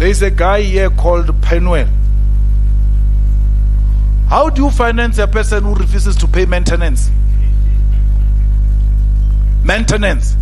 There is a guy here called Penwell. How do you finance a person who refuses to pay maintenance? Maintenance.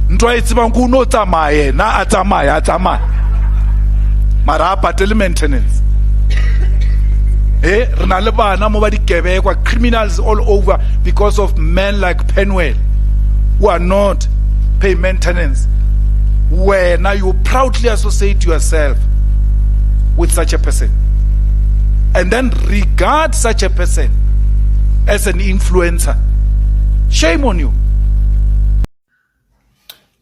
Ntwa itseba nkuno tsamaya na atsamaya. Mara patele maintenance. Rena le bana mo ba dikebekwa, criminals all over because of men like Penwell who are not paying maintenance. Where now you proudly associate yourself with such a person and then regard such a person as an influencer. Shame on you.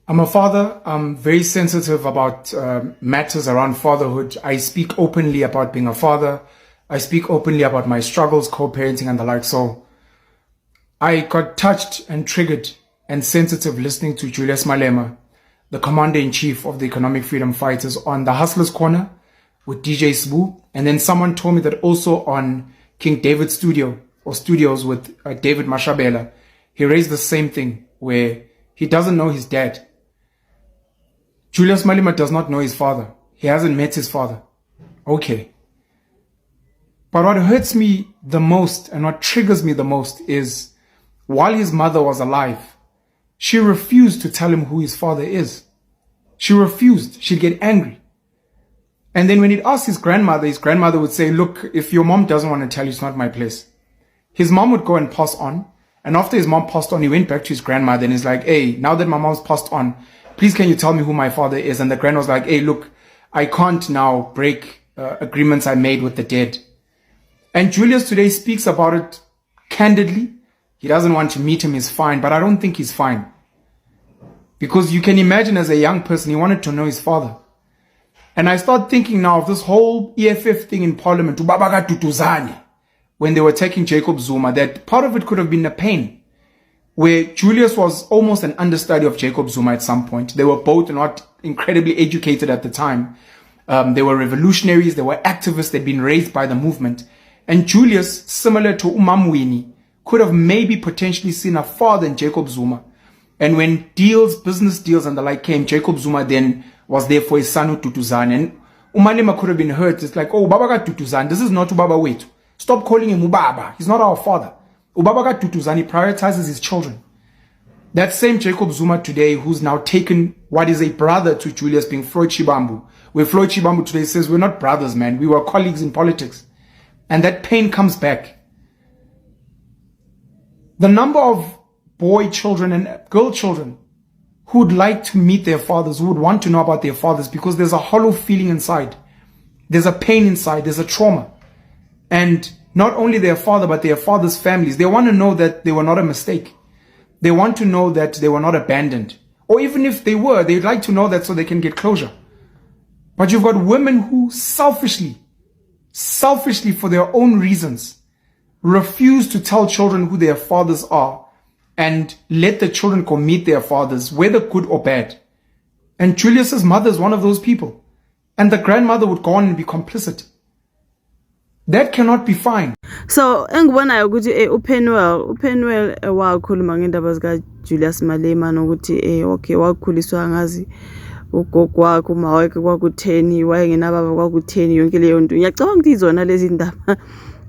I'm a father. I'm very sensitive about matters around fatherhood. I speak openly about being a father. I speak openly about my struggles, co-parenting and the like. So I got touched and triggered and sensitive listening to Julius Malema, the commander-in-chief of the Economic Freedom Fighters, on the Hustlers Corner with DJ Sbu. And then someone told me that also on King David Studios with David Mashabela, he raised the same thing where he doesn't know his dad. Julius Malema does not know his father. He hasn't met his father. Okay. But what hurts me the most and what triggers me the most is while his mother was alive, she refused to tell him who his father is. She refused. She'd get angry. And then when he'd ask his grandmother would say, look, if your mom doesn't want to tell you, it's not my place. His mom would go and pass on. And after his mom passed on, he went back to his grandmother and he's like, hey, now that my mom's passed on, please can you tell me who my father is? And the grandma was like, hey, look, I can't now break agreements I made with the dead. And Julius today speaks about it candidly. He doesn't want to meet him, he's fine, but I don't think he's fine. Because you can imagine as a young person, he wanted to know his father. And I start thinking now of this whole EFF thing in Parliament, when they were taking Jacob Zuma, that part of it could have been a pain, where Julius was almost an understudy of Jacob Zuma at some point. They were both not incredibly educated at the time. They were revolutionaries, they were activists, they'd been raised by the movement. And Julius, similar to Umamwini, could have maybe potentially seen a father in Jacob Zuma. And when business deals and the like came, Jacob Zuma then was there for his son Ututuzane. And Umalema could have been hurt. It's like, oh, Ubaba ka Tutuzane, this is not Ubaba Wetu. Stop calling him Ubaba. He's not our father. Ubaba ka Tutuzane prioritizes his children. That same Jacob Zuma today, who's now taken what is a brother to Julius, being Floyd Shibambu, where Floyd Shibambu today says, we're not brothers, man. We were colleagues in politics. And that pain comes back. The number of boy children and girl children who would like to meet their fathers, who would want to know about their fathers, because there's a hollow feeling inside. There's a pain inside. There's a trauma. And not only their father, but their father's families. They want to know that they were not a mistake. They want to know that they were not abandoned. Or even if they were, they'd like to know that so they can get closure. But you've got women who selfishly for their own reasons, refuse to tell children who their fathers are and let the children go meet their fathers, whether good or bad. And Julius's mother is one of those people. And the grandmother would go on and be complicit. That cannot be fine. So, engibona ukuthi uPenwell wakhuluma ngendaba zika Julius Malema nokuthi okay wakhuliswa ngazi ugogo wakhe umawakhe kwaku10 wayengenababa kwaku10 yonke leyo nto. Ngiyacabanga ukuthi izona lezi ndaba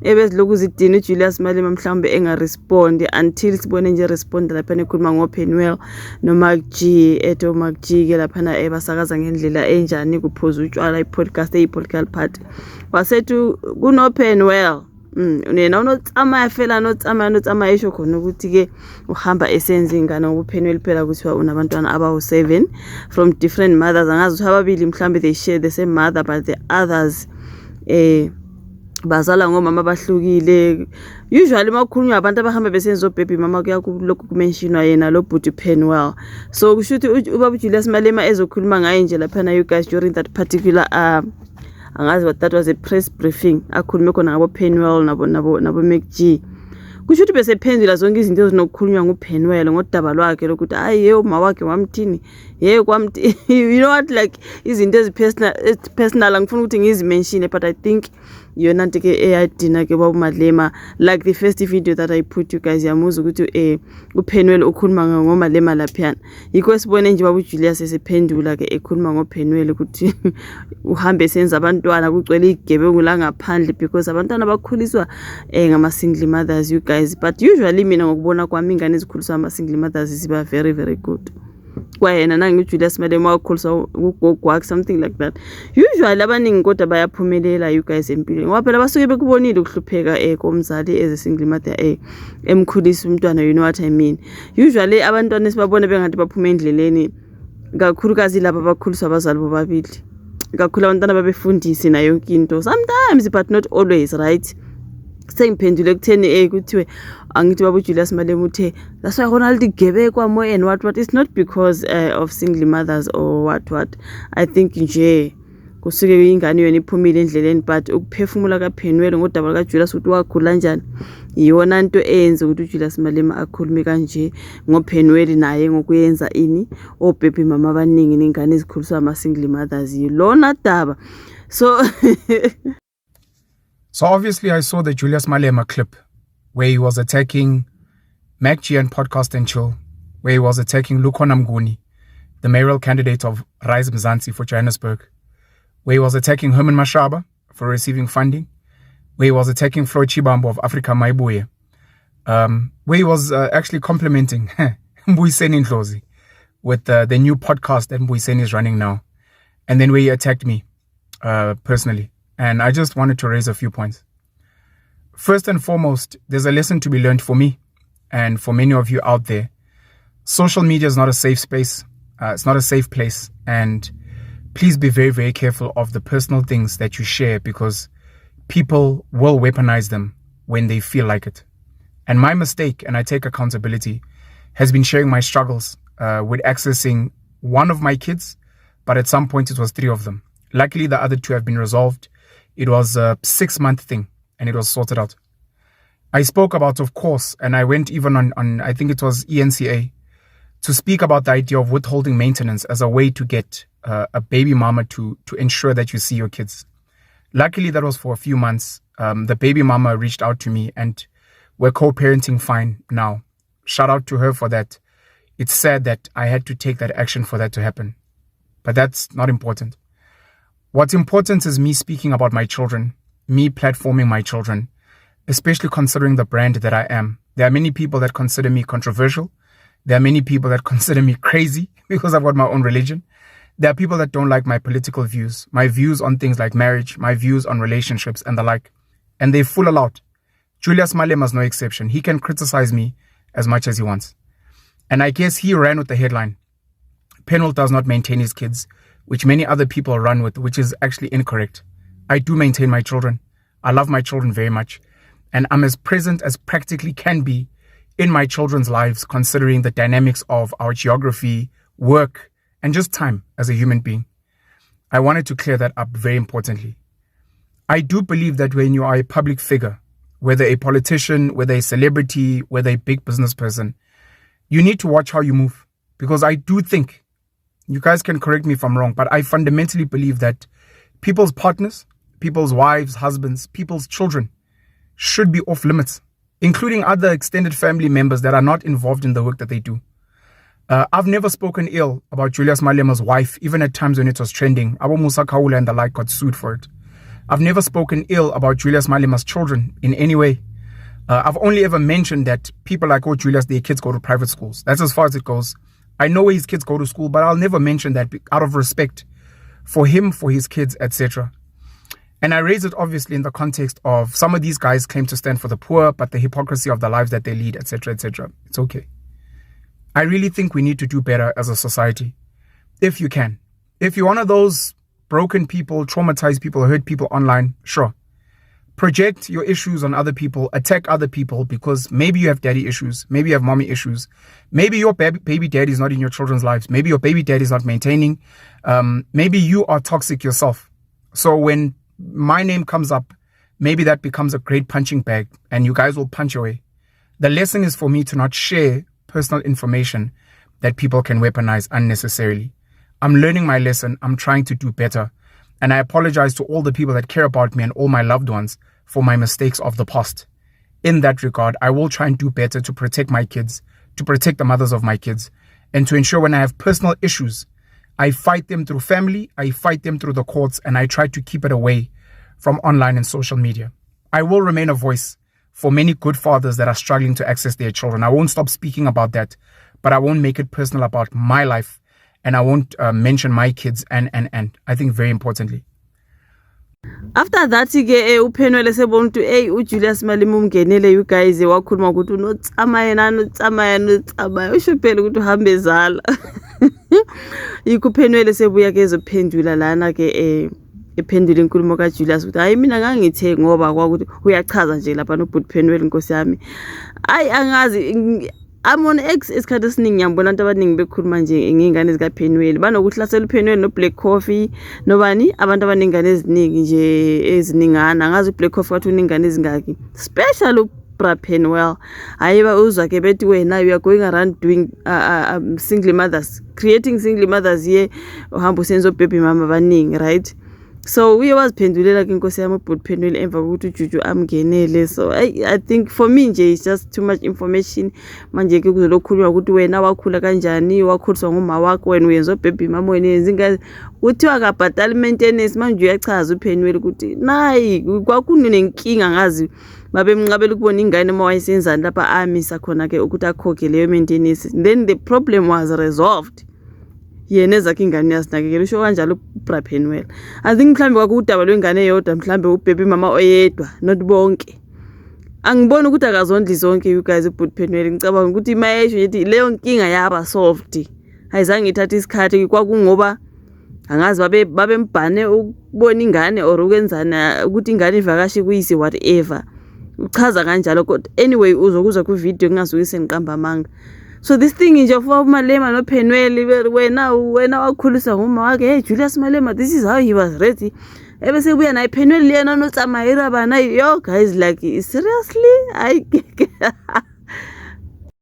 ebezilokhu zidina uJulius Malema mhlawumbe engarespond until sibone nje respond lapha nekhuluma ngoPenwell noMark G eto Mark G ke lapha ebasakaza ngendlela enjani kuphuza utshwala i-political party wasethu kunoPenwell nena unotsamaya fela notsamaya isho khona ukuthi ke uhamba esenza ingane ngoPenwell phela kuthiwa unabantwana abawu7 from different mothers angazi ukuthi ababili mhlambe they share the same mother but the others bazala ngomama bahlukile. Usually makukhulunywa abantu abahamba besenzo baby mama kuyakulokhu kumentionwa yena lo Bhuti Penwell. So kushuthi ubaba Julius Malema ezokhuluma ngaye nje lapha you guys during that particular angazi what that was a press briefing akhulume khona ngabo Penwell nabo McG. Kushuthi bese phendula zonke izinto ezinokukhulunywa nguPenwell ngodaba lwakhe lokuthi hayi uma wakhe wamthini You know what, like izinto personal angifuna ukuthi ngizimention, but I think yona nto ke eyadina ke babumalema, like the first video that I put you guys yamuza ukuthi uPenwell ukhuluma ngomalema laphana. Yikho sibone nje babu Julius esephendula ke ekhuluma ngoPenwell ukuthi uhambe senza abantwana kugcwele igebengu la ngaphandle, because abantwana bakhuliswa ngama single mothers, you guys. But usually mina ngokubona kwami ingane ezikhuliswa ama single mothers ziba very very good. Kwayena nangi Julius Malema wakhuliswa ugogo wakhe, something like that. Usually abaningi kodwa bayaphumelela, you guys, empilweni ngoba phela basuke bekubonile ukuhlupheka komzali as a single mother emkhulisa umntwana, you know what I mean. Usually abantwana sibabona bengathi baphuma endleleni, kakhulukazi laba bakhuliswa abazali bobabili, kakhulu abantwana babefundisi na yonke into sometimes, but not always, right? Sengiphendule ekutheni kuthiwe angithi babu Julius Malema uthe that's why Ronald Gebekwa more and what. It's not because of single mothers or what. I think nje kusuke ingane yona iphumile endleleni, but ukuphefumula kaPenwell ngodaba kaJulius ukuthi wakhula kanjani iyona into eyenza ukuthi uJulius Malema akhulume kanje ngoPenwell, naye ngokuyenza ini obaby mama abaningi nengane ezikhuliswa ama single mothers yilona daba. So obviously I saw the Julius Malema clip where he was attacking MacG and Podcast and Chill, where he was attacking Lukhona Mnguni, the mayoral candidate of Rise Mzansi for Johannesburg, where he was attacking Herman Mashaba for receiving funding, where he was attacking Floyd Chibambo of Africa Maibuye, where he was actually complimenting Mbuyiseni Ndlozi with the new podcast that Mbuyiseni is running now, and then where he attacked me personally. And I just wanted to raise a few points. First and foremost, there's a lesson to be learned for me and for many of you out there. Social media is not a safe space. It's not a safe place. And please be very, very careful of the personal things that you share, because people will weaponize them when they feel like it. And my mistake, and I take accountability, has been sharing my struggles with accessing one of my kids, but at some point it was 3 of them. Luckily, the other 2 have been resolved. It was a 6-month thing and it was sorted out. I spoke about, of course, and I went even on I think it was ENCA, to speak about the idea of withholding maintenance as a way to get a baby mama to ensure that you see your kids. Luckily, that was for a few months. The baby mama reached out to me and we're co-parenting fine now. Shout out to her for that. It's sad that I had to take that action for that to happen, but that's not important. What's important is me speaking about my children, me platforming my children, especially considering the brand that I am. There are many people that consider me controversial. There are many people that consider me crazy because I've got my own religion. There are people that don't like my political views, my views on things like marriage, my views on relationships and the like. And they're full allowed. Julius Malema is no exception. He can criticize me as much as he wants. And I guess he ran with the headline, Penwell does not maintain his kids, which many other people run with, which is actually incorrect. I do maintain my children. I love my children very much. And I'm as present as practically can be in my children's lives, considering the dynamics of our geography, work, and just time as a human being. I wanted to clear that up very importantly. I do believe that when you are a public figure, whether a politician, whether a celebrity, whether a big business person, you need to watch how you move. Because I do think, you guys can correct me if I'm wrong, but I fundamentally believe that people's partners, people's wives, husbands, people's children should be off limits, including other extended family members that are not involved in the work that they do. I've never spoken ill about Julius Malema's wife, even at times when it was trending. Abu Musa Kaula and the like got sued for it. I've never spoken ill about Julius Malema's children in any way. I've only ever mentioned that people like Julius, their kids go to private schools. That's as far as it goes. I know where his kids go to school, but I'll never mention that out of respect for him, for his kids, etc. And I raise it obviously in the context of some of these guys claim to stand for the poor, but the hypocrisy of the lives that they lead, etc., etc. It's okay. I really think we need to do better as a society, if you can. If you're one of those broken people, traumatized people, hurt people online, sure. Project your issues on other people, attack other people, because maybe you have daddy issues, maybe you have mommy issues, maybe your baby daddy is not in your children's lives, maybe your baby daddy is not maintaining, maybe you are toxic yourself. So when my name comes up, maybe that becomes a great punching bag and you guys will punch away. The lesson is for me to not share personal information, that people can weaponize unnecessarily. I'm learning my lesson. I'm trying to do better. And I apologize to all the people that care about me and all my loved ones for my mistakes of the past. In that regard, I will try and do better to protect my kids, to protect the mothers of my kids, and to ensure when I have personal issues, I fight them through family, I fight them through the courts, and I try to keep it away from online and social media. I will remain a voice for many good fathers that are struggling to access their children. I won't stop speaking about that, but I won't make it personal about my life, and I won't mention my kids and I think very importantly. After that ke uPhenwele sebona ukuthi uJulius Malema umngenele you guys wakhuluma ukuthi unotsamaya usho phela ukuthi uhambe ezala. IkuPhenwele sebuya ke ezophendula lana ke ephendula inkulumo kaJulius ukuthi hayi mina ngangithe ngoba kwakuthi uyachaza nje lapha noBhuti Phenwele Nkosi yami. Angazi I'm on X isikhathi esiningi ngiyabona abantu abaningi bekhuluma nje ngingane zika Phenwele banokuhlasela uPhenwele no Black Coffee nobani abantu abaningane eziningi nje eziningana ngazi uBlack Coffee wathi uningane ezingaki special uBra Phenwele hayiba uzwa ke bethi wena you are going around doing single mothers creating single mothers here uhamba usenzo baby mama abaningi right. So uye waziphendulela ke Nkosi yami uBhuti Phenwele emva kokuthi uJuju amngenele. So I think for me nje it's just too much information manje ke kuzokhulunywa ukuthi wena wakhula kanjani wakhuliswa nguma wakho wena uyenza baby mama wena yenza uthiwa kabhadali maintenance manje uyachaza uPhenwele ukuthi nayi kwakunenkinga ngazi babemnqabela ukubona ingane uma wayisenzani lapha amisa khona ke ukuthi akhokhe leyo maintenance, then the problem was resolved. Yena ezakhe ingane yasinakekela usho kanjalo uBra Phenwele. I think mhlambe kwakudaba lwengane eyodwa mhlambe ubaby mama oyedwa not bonke. Angiboni ukuthi akazondli zonke you guys uBhuti Phenwele. Ngicabanga ukuthi mayesho nje leyo nkinga yaba solved. Ayizange ithathe isikhathi kwakungoba angazi babembhane ukubona ingane or ukwenzana ukuthi ingane ivakashi kuyisi whatever. Uchaza kanjalo kodwa anyway uzokuzwa ku video ngingazukise ngiqamba amanga. So this thing nje for Malema no Phenwele wena wakhuliswa nguma wakhe hey Julius Malema this is how he was ready. Ebese buya naye Phenwele yena notsamayira bana yo guys like seriously